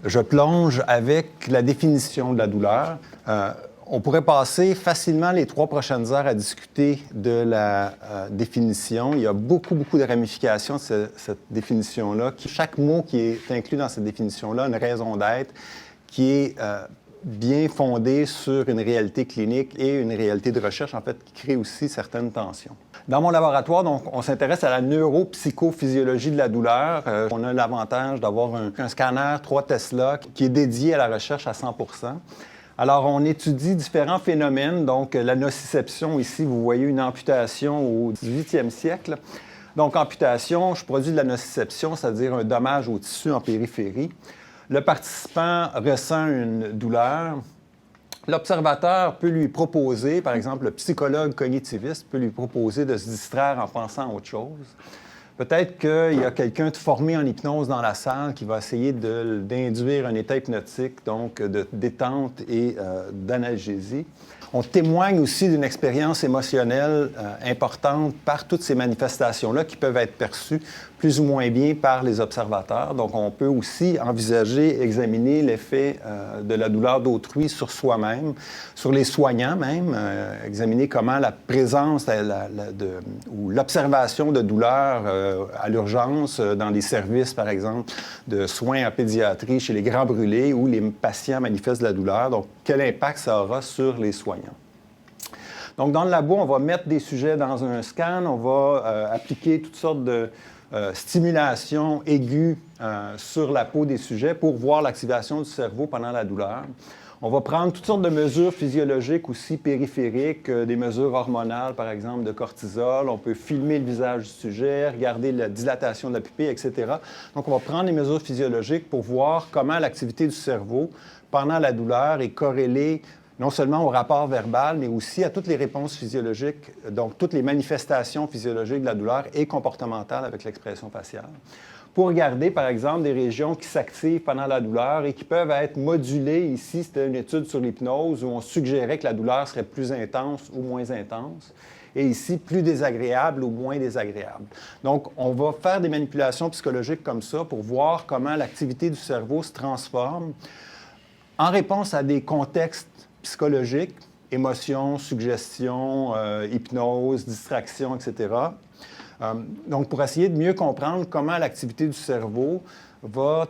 Je plonge avec la définition de la douleur. On pourrait passer facilement les 3 prochaines heures à discuter de la définition. Il y a beaucoup de ramifications de cette définition-là. Chaque mot qui est inclus dans cette définition-là a une raison d'être qui est bien fondée sur une réalité clinique et une réalité de recherche, en fait, qui crée aussi certaines tensions. Dans mon laboratoire, donc, on s'intéresse à la neuropsychophysiologie de la douleur. On a l'avantage d'avoir un scanner 3 Tesla qui est dédié à la recherche à 100 %. Alors, on étudie différents phénomènes. Donc, la nociception, ici, vous voyez une amputation au 18e siècle. Donc, amputation, je produis de la nociception, c'est-à-dire un dommage au tissu en périphérie. Le participant ressent une douleur. L'observateur peut lui proposer, par exemple, le psychologue cognitiviste peut lui proposer de se distraire en pensant à autre chose. Peut-être qu'il y a quelqu'un de formé en hypnose dans la salle qui va essayer d'induire un état hypnotique, donc de détente et d'analgésie. On témoigne aussi d'une expérience émotionnelle importante par toutes ces manifestations-là qui peuvent être perçues plus ou moins bien par les observateurs. Donc, on peut aussi envisager, examiner l'effet de la douleur d'autrui sur soi-même, sur les soignants même, examiner comment la présence ou l'observation de douleur à l'urgence dans des services, par exemple, de soins en pédiatrie chez les grands brûlés où les patients manifestent de la douleur. Donc, quel impact ça aura sur les soignants? Donc, dans le labo, on va mettre des sujets dans un scan, on va appliquer toutes sortes de stimulations aiguës sur la peau des sujets pour voir l'activation du cerveau pendant la douleur. On va prendre toutes sortes de mesures physiologiques aussi périphériques, des mesures hormonales, par exemple, de cortisol. On peut filmer le visage du sujet, regarder la dilatation de la pupille, etc. Donc, on va prendre les mesures physiologiques pour voir comment l'activité du cerveau pendant la douleur est corrélée non seulement au rapport verbal, mais aussi à toutes les réponses physiologiques, donc toutes les manifestations physiologiques de la douleur et comportementales avec l'expression faciale, pour regarder, par exemple, des régions qui s'activent pendant la douleur et qui peuvent être modulées. Ici, c'était une étude sur l'hypnose où on suggérait que la douleur serait plus intense ou moins intense. Et ici, plus désagréable ou moins désagréable. Donc, on va faire des manipulations psychologiques comme ça pour voir comment l'activité du cerveau se transforme en réponse à des contextes psychologiques, émotions, suggestions, hypnose, distraction, etc. Donc, pour essayer de mieux comprendre comment l'activité du cerveau va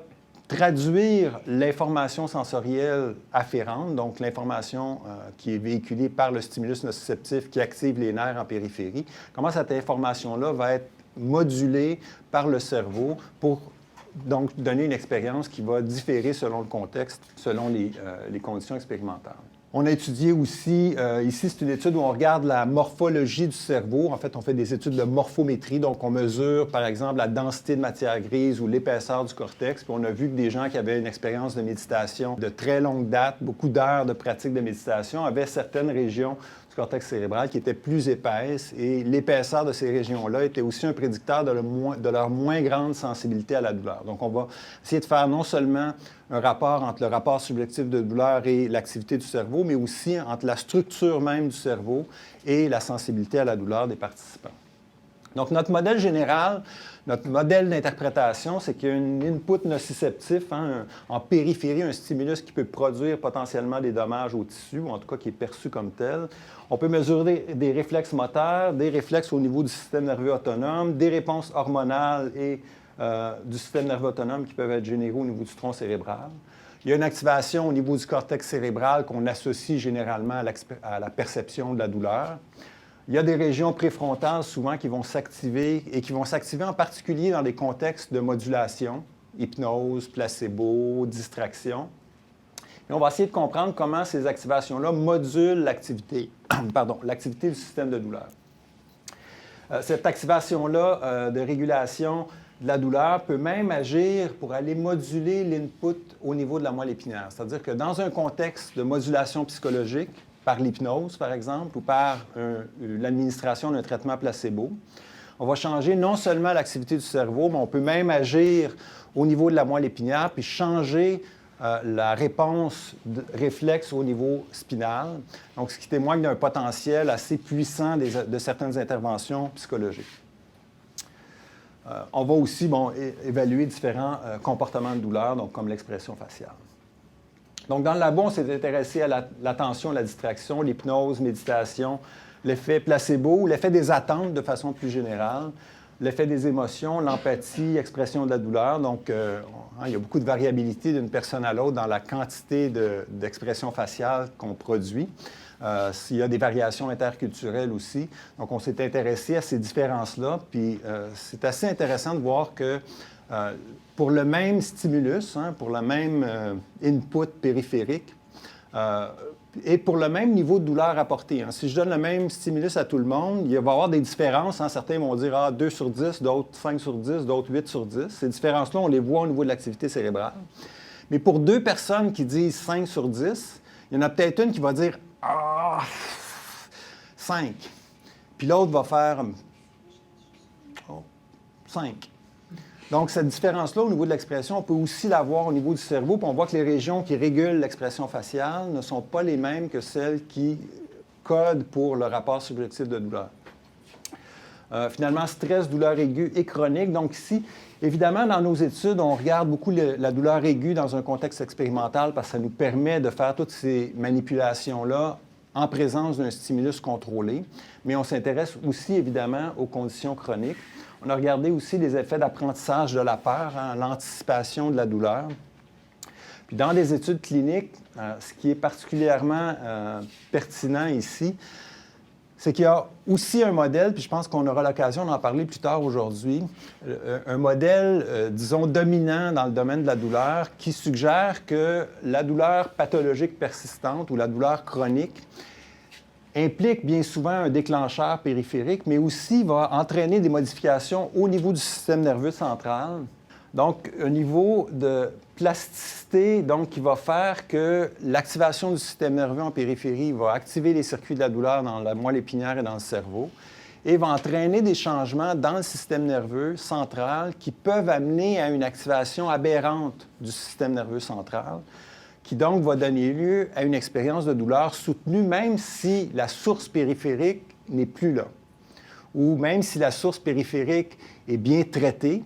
traduire l'information sensorielle afférente, donc l'information qui est véhiculée par le stimulus nociceptif qui active les nerfs en périphérie, comment cette information-là va être modulée par le cerveau pour donc donner une expérience qui va différer selon le contexte, selon les conditions expérimentales. On a étudié aussi, ici c'est une étude où on regarde la morphologie du cerveau. En fait, on fait des études de morphométrie, donc on mesure par exemple la densité de matière grise ou l'épaisseur du cortex. Puis on a vu que des gens qui avaient une expérience de méditation de très longue date, beaucoup d'heures de pratique de méditation, avaient certaines régions du cortex cérébral qui étaient plus épaisses et l'épaisseur de ces régions-là était aussi un prédicteur de leur moins grande sensibilité à la douleur. Donc on va essayer de faire non seulement un rapport entre le rapport subjectif de douleur et l'activité du cerveau, mais aussi entre la structure même du cerveau et la sensibilité à la douleur des participants. Donc, notre modèle général, notre modèle d'interprétation, c'est qu'il y a un input nociceptif, en périphérie, un stimulus qui peut produire potentiellement des dommages au tissu, ou en tout cas qui est perçu comme tel. On peut mesurer des réflexes moteurs, des réflexes au niveau du système nerveux autonome, des réponses hormonales et du système nerveux autonome qui peuvent être générés au niveau du tronc cérébral. Il y a une activation au niveau du cortex cérébral qu'on associe généralement à la perception de la douleur. Il y a des régions préfrontales souvent qui vont s'activer et qui vont s'activer en particulier dans des contextes de modulation, hypnose, placebo, distraction. Et on va essayer de comprendre comment ces activations-là modulent l'activité du système de douleur. Cette activation-là de régulation de la douleur peut même agir pour aller moduler l'input au niveau de la moelle épinière. C'est-à-dire que dans un contexte de modulation psychologique, par l'hypnose, par exemple, ou par l'administration d'un traitement placebo, on va changer non seulement l'activité du cerveau, mais on peut même agir au niveau de la moelle épinière, puis changer la réponse réflexe au niveau spinal, donc ce qui témoigne d'un potentiel assez puissant de certaines interventions psychologiques. On va aussi évaluer différents comportements de douleur, donc comme l'expression faciale. Donc, dans le labo, on s'est intéressé à l'attention, la distraction, l'hypnose, méditation, l'effet placebo, l'effet des attentes de façon plus générale, l'effet des émotions, l'empathie, expression de la douleur. Donc, il y a beaucoup de variabilité d'une personne à l'autre dans la quantité d'expression faciale qu'on produit. Il y a des variations interculturelles aussi. Donc, on s'est intéressé à ces différences-là. Puis, c'est assez intéressant de voir que pour le même stimulus, pour le même input périphérique, et pour le même niveau de douleur apporté. Si je donne le même stimulus à tout le monde, il va y avoir des différences. Certains vont dire 2 sur 10, d'autres 5 sur 10, d'autres 8 sur 10. Ces différences-là, on les voit au niveau de l'activité cérébrale. Mais pour 2 personnes qui disent 5 sur 10, il y en a peut-être une qui va dire 5. Puis l'autre va faire 5. Donc, cette différence-là, au niveau de l'expression, on peut aussi la voir au niveau du cerveau. Puis on voit que les régions qui régulent l'expression faciale ne sont pas les mêmes que celles qui codent pour le rapport subjectif de douleur. Finalement, stress, douleur aiguë et chronique. Donc ici, évidemment, dans nos études, on regarde beaucoup la douleur aiguë dans un contexte expérimental parce que ça nous permet de faire toutes ces manipulations-là en présence d'un stimulus contrôlé. Mais on s'intéresse aussi, évidemment, aux conditions chroniques. On a regardé aussi les effets d'apprentissage de la peur, l'anticipation de la douleur. Puis dans des études cliniques, ce qui est particulièrement pertinent ici, c'est qu'il y a aussi un modèle, puis je pense qu'on aura l'occasion d'en parler plus tard aujourd'hui, un modèle, disons, dominant dans le domaine de la douleur qui suggère que la douleur pathologique persistante ou la douleur chronique implique bien souvent un déclencheur périphérique, mais aussi va entraîner des modifications au niveau du système nerveux central. Donc, un niveau de plasticité qui va faire que l'activation du système nerveux en périphérie va activer les circuits de la douleur dans la moelle épinière et dans le cerveau et va entraîner des changements dans le système nerveux central qui peuvent amener à une activation aberrante du système nerveux central, qui donc va donner lieu à une expérience de douleur soutenue même si la source périphérique n'est plus là, ou même si la source périphérique est bien traitée,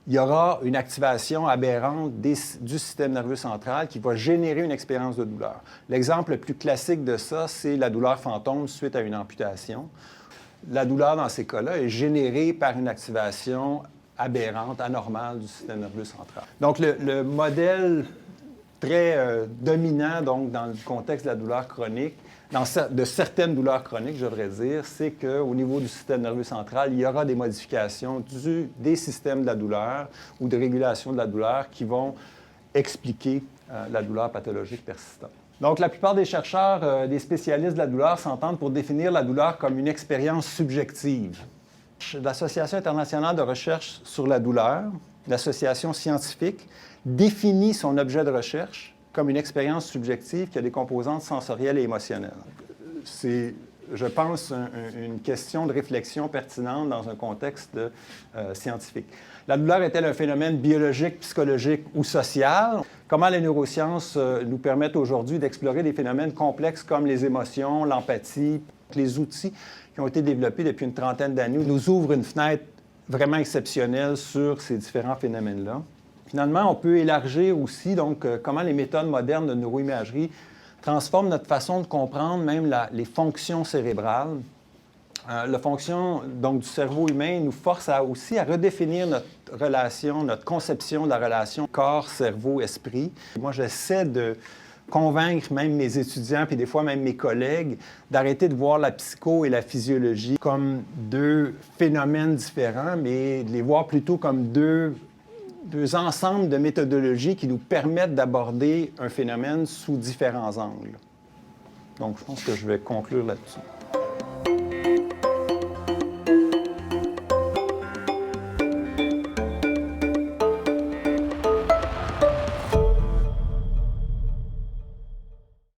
il y aura une activation aberrante du système nerveux central qui va générer une expérience de douleur. L'exemple le plus classique de ça, c'est la douleur fantôme suite à une amputation. La douleur, dans ces cas-là, est générée par une activation aberrante, anormale du système nerveux central. Donc, le modèle très dominant donc, dans le contexte de la douleur chronique, de certaines douleurs chroniques, je devrais dire, c'est qu'au niveau du système nerveux central, il y aura des modifications des systèmes de la douleur ou de régulation de la douleur qui vont expliquer la douleur pathologique persistante. Donc, la plupart des chercheurs, des spécialistes de la douleur s'entendent pour définir la douleur comme une expérience subjective. L'Association internationale de recherche sur la douleur, l'association scientifique, définit son objet de recherche comme une expérience subjective qui a des composantes sensorielles et émotionnelles. C'est, je pense, une question de réflexion pertinente dans un contexte scientifique. La douleur est-elle un phénomène biologique, psychologique ou social? Comment les neurosciences nous permettent aujourd'hui d'explorer des phénomènes complexes comme les émotions, l'empathie? Les outils qui ont été développés depuis une trentaine d'années nous ouvrent une fenêtre vraiment exceptionnelle sur ces différents phénomènes-là. Finalement, on peut élargir aussi comment les méthodes modernes de neuroimagerie transforment notre façon de comprendre même les fonctions cérébrales. La fonction du cerveau humain nous force aussi à redéfinir notre relation, notre conception de la relation corps-cerveau-esprit. Moi, j'essaie de convaincre même mes étudiants, puis des fois même mes collègues, d'arrêter de voir la psycho et la physiologie comme deux phénomènes différents, mais de les voir plutôt comme deux ensembles de méthodologies qui nous permettent d'aborder un phénomène sous différents angles. Donc, je pense que je vais conclure là-dessus.